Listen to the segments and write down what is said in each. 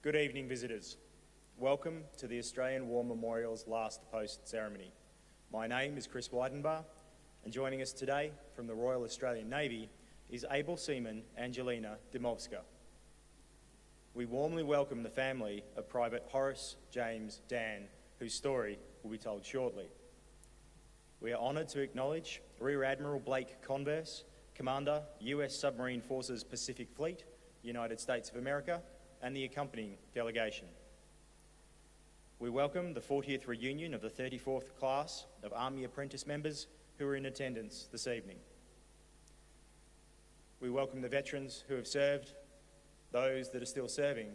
Good evening, visitors. Welcome to the Australian War Memorial's last post ceremony. My name is Chris Weidenbach, and joining us today from the Royal Australian Navy is able seaman Angelina Dymovska. We warmly welcome the family of Private Horace James Dann, whose story will be told shortly. We are honoured to acknowledge Rear Admiral Blake Converse, Commander, US Submarine Forces Pacific Fleet, United States of America, and the accompanying delegation. We welcome the 40th reunion of the 34th class of Army Apprentice members who are in attendance this evening. We welcome the veterans who have served, those that are still serving,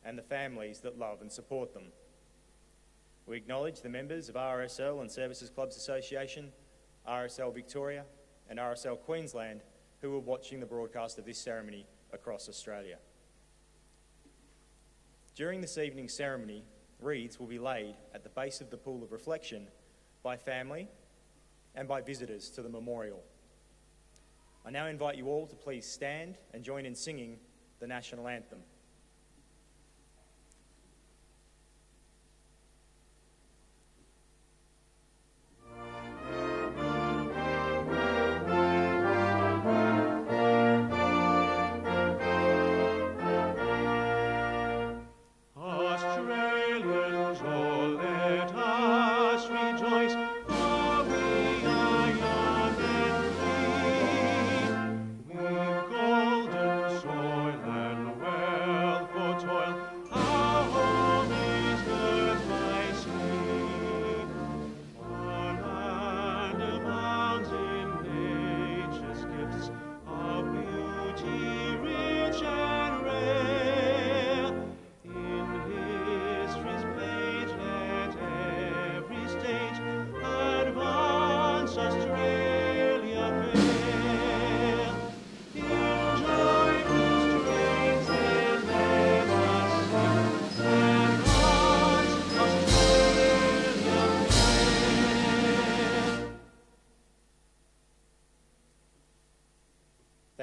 and the families that love and support them. We acknowledge the members of RSL and Services Clubs Association, RSL Victoria, and RSL Queensland who are watching the broadcast of this ceremony across Australia. During this evening's ceremony, wreaths will be laid at the base of the pool of reflection by family and by visitors to the memorial. I now invite you all to please stand and join in singing the national anthem.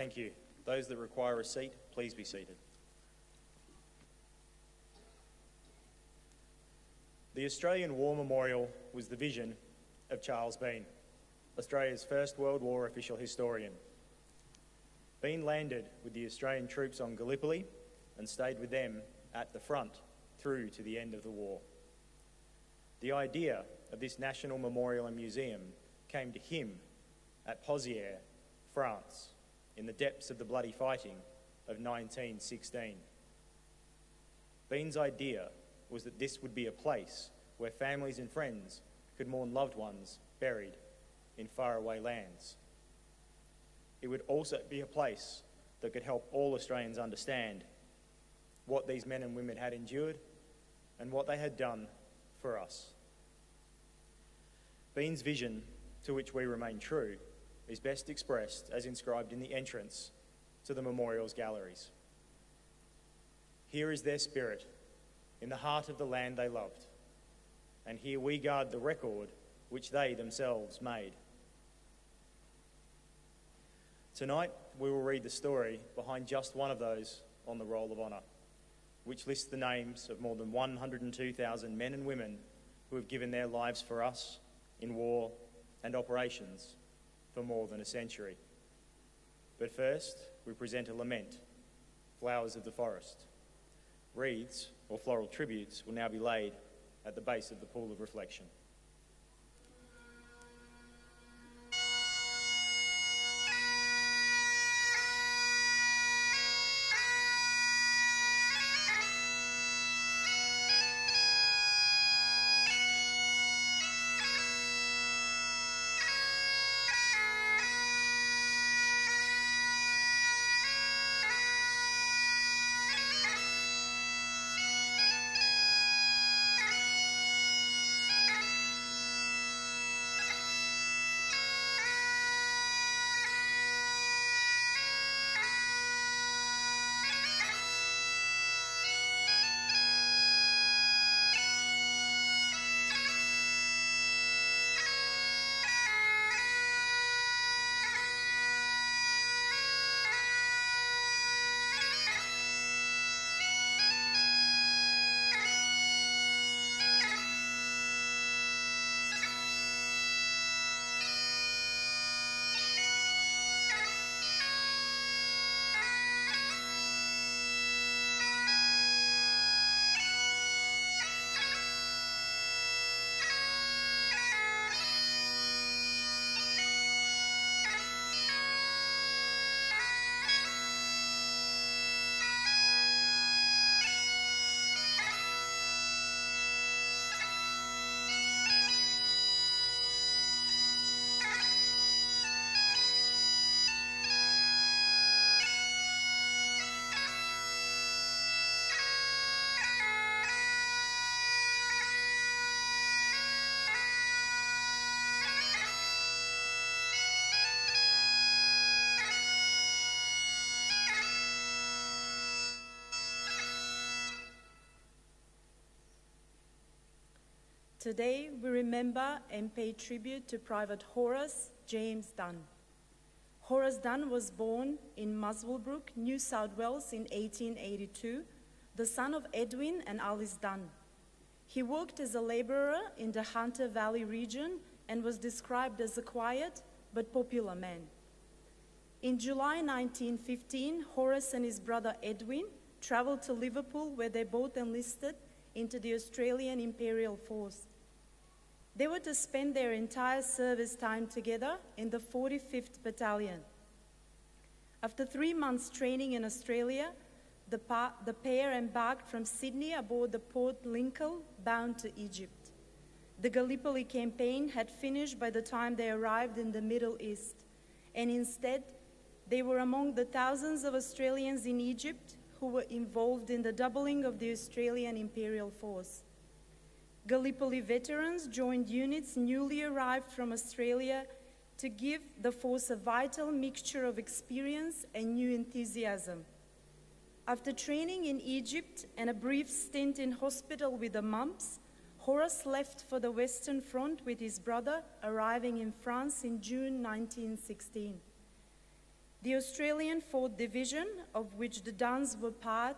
Thank you. Those that require a seat, please be seated. The Australian War Memorial was the vision of Charles Bean, Australia's first World War official historian. Bean landed with the Australian troops on Gallipoli and stayed with them at the front through to the end of the war. The idea of this national memorial and museum came to him at Pozières, France, in the depths of the bloody fighting of 1916. Bean's idea was that this would be a place where families and friends could mourn loved ones buried in faraway lands. It would also be a place that could help all Australians understand what these men and women had endured and what they had done for us. Bean's vision, to which we remain true, is best expressed as inscribed in the entrance to the memorial's galleries. Here is their spirit, in the heart of the land they loved, and here we guard the record which they themselves made. Tonight, we will read the story behind just one of those on the Roll of Honour, which lists the names of more than 102,000 men and women who have given their lives for us in war and operations for more than a century. But first, we present a lament, Flowers of the Forest. Wreaths, or floral tributes, will now be laid at the base of the pool of reflection. Today, we remember and pay tribute to Private Horace James Dann. Horace Dann was born in Muswellbrook, New South Wales in 1882, the son of Edwin and Alice Dann. He worked as a labourer in the Hunter Valley region and was described as a quiet but popular man. In July 1915, Horace and his brother Edwin travelled to Liverpool, where they both enlisted into the Australian Imperial Force. They were to spend their entire service time together in the 45th Battalion. After 3 months training in Australia, the pair embarked from Sydney aboard the Port Lincoln, bound to Egypt. The Gallipoli campaign had finished by the time they arrived in the Middle East, and instead, they were among the thousands of Australians in Egypt who were involved in the doubling of the Australian Imperial Force. Gallipoli veterans joined units newly arrived from Australia to give the force a vital mixture of experience and new enthusiasm. After training in Egypt and a brief stint in hospital with the mumps, Horace left for the Western Front with his brother, arriving in France in June 1916. The Australian 4th Division, of which the Duns were part,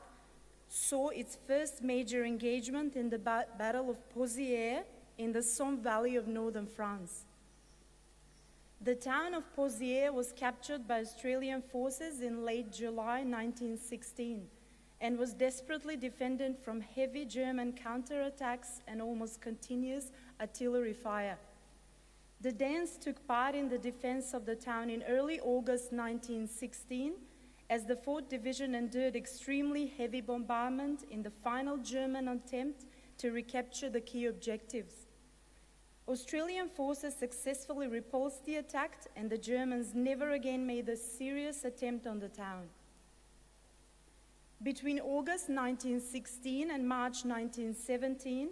saw its first major engagement in the Battle of Pozières in the Somme Valley of northern France. The town of Pozières was captured by Australian forces in late July 1916 and was desperately defended from heavy German counterattacks and almost continuous artillery fire. The Danes took part in the defense of the town in early August 1916 as the 4th Division endured extremely heavy bombardment in the final German attempt to recapture the key objectives. Australian forces successfully repulsed the attack, and the Germans never again made a serious attempt on the town. Between August 1916 and March 1917,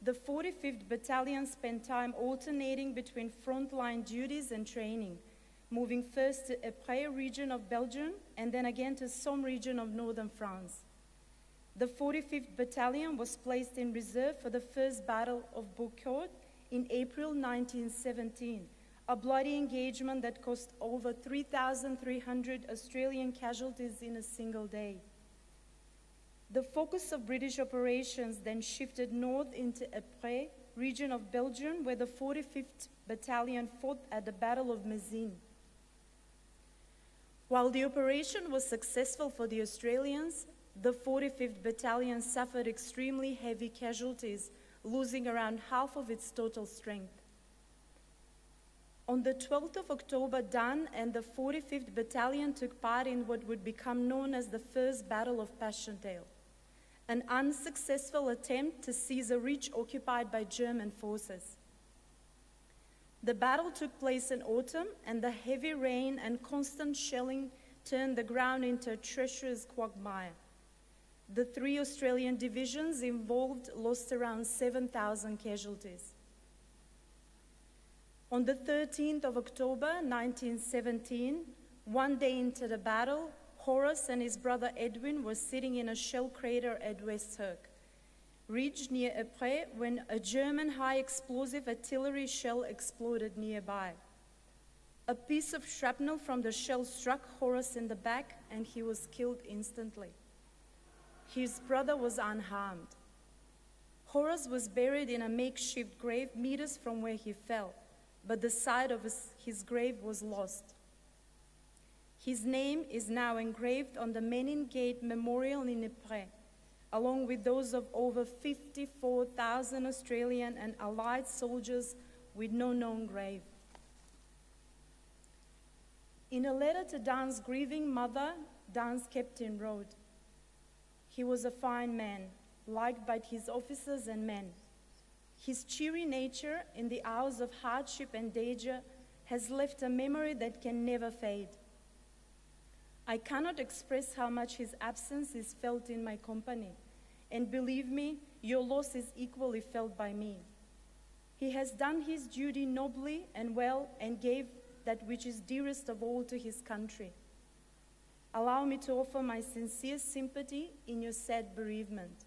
the 45th Battalion spent time alternating between frontline duties and training, moving first to Ypres region of Belgium and then again to Somme region of northern France. The 45th Battalion was placed in reserve for the First Battle of Beaucourt in April 1917, a bloody engagement that cost over 3,300 Australian casualties in a single day. The focus of British operations then shifted north into Ypres region of Belgium, where the 45th Battalion fought at the Battle of Mézines. While the operation was successful for the Australians, the 45th Battalion suffered extremely heavy casualties, losing around half of its total strength. On the 12th of October, Dann and the 45th Battalion took part in what would become known as the First Battle of Passchendaele, an unsuccessful attempt to seize a ridge occupied by German forces. The battle took place in autumn, and the heavy rain and constant shelling turned the ground into a treacherous quagmire. The 3 Australian divisions involved lost around 7,000 casualties. On the 13th of October 1917, one day into the battle, Horace and his brother Edwin were sitting in a shell crater at West Herc Ridge near Ypres when a German high-explosive artillery shell exploded nearby. A piece of shrapnel from the shell struck Horace in the back, and he was killed instantly. His brother was unharmed. Horace was buried in a makeshift grave meters from where he fell, but the site of his grave was lost. His name is now engraved on the Menin Gate Memorial in Ypres, along with those of over 54,000 Australian and Allied soldiers with no known grave. In a letter to Dunn's grieving mother, Dunn's captain wrote, "He was a fine man, liked by his officers and men. His cheery nature in the hours of hardship and danger has left a memory that can never fade. I cannot express how much his absence is felt in my company, and believe me, your loss is equally felt by me. He has done his duty nobly and well, and gave that which is dearest of all to his country. Allow me to offer my sincere sympathy in your sad bereavement."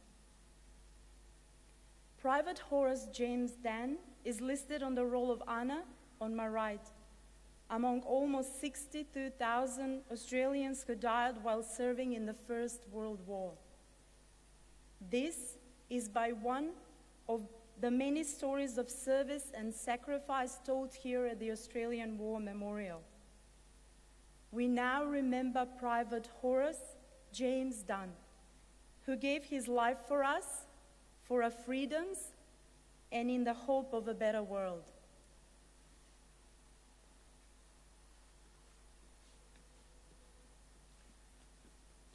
Private Horace James Dann is listed on the Roll of Honour on my right, among almost 62,000 Australians who died while serving in the First World War. This is by one of the many stories of service and sacrifice told here at the Australian War Memorial. We now remember Private Horace James Dann, who gave his life for us, for our freedoms, and in the hope of a better world.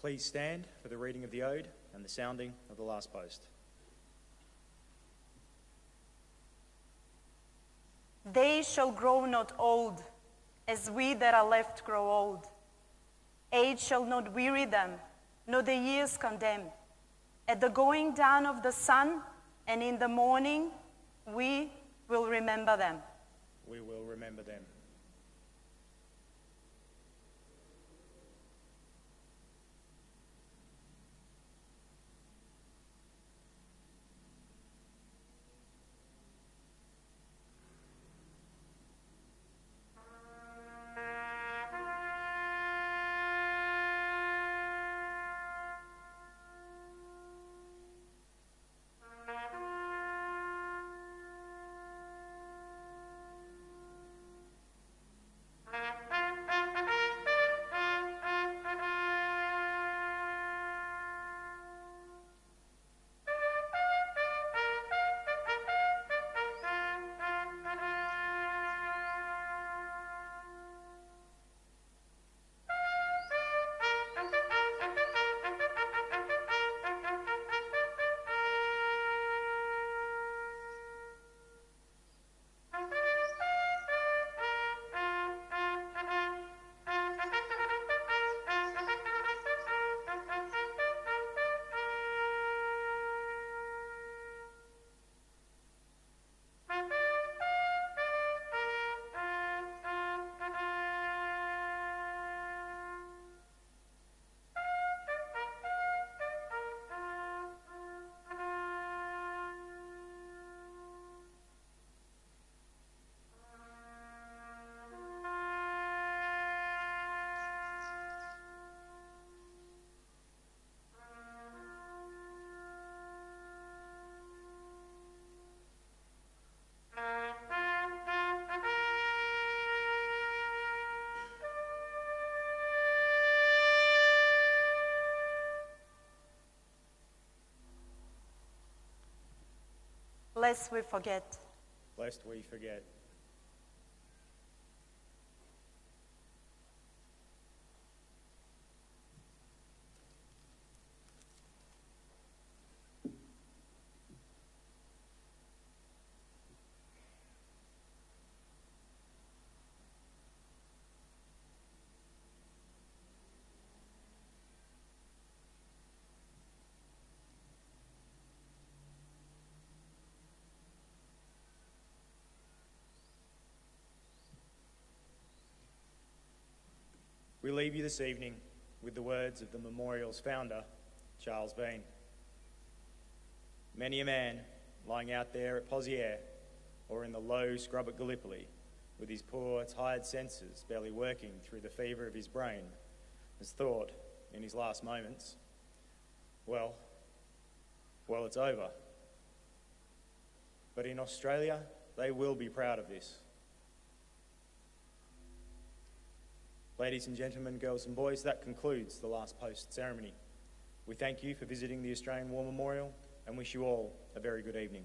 Please stand for the reading of the Ode and the sounding of the last post. They shall grow not old, as we that are left grow old. Age shall not weary them, nor the years condemn. At the going down of the sun and in the morning, we will remember them. We will remember them. Lest we forget. Lest we forget. We leave you this evening with the words of the memorial's founder, Charles Bean. Many a man lying out there at Poziere or in the low scrub at Gallipoli with his poor, tired senses barely working through the fever of his brain has thought in his last moments, well, it's over. But in Australia, they will be proud of this. Ladies and gentlemen, girls and boys, that concludes the last post ceremony. We thank you for visiting the Australian War Memorial and wish you all a very good evening.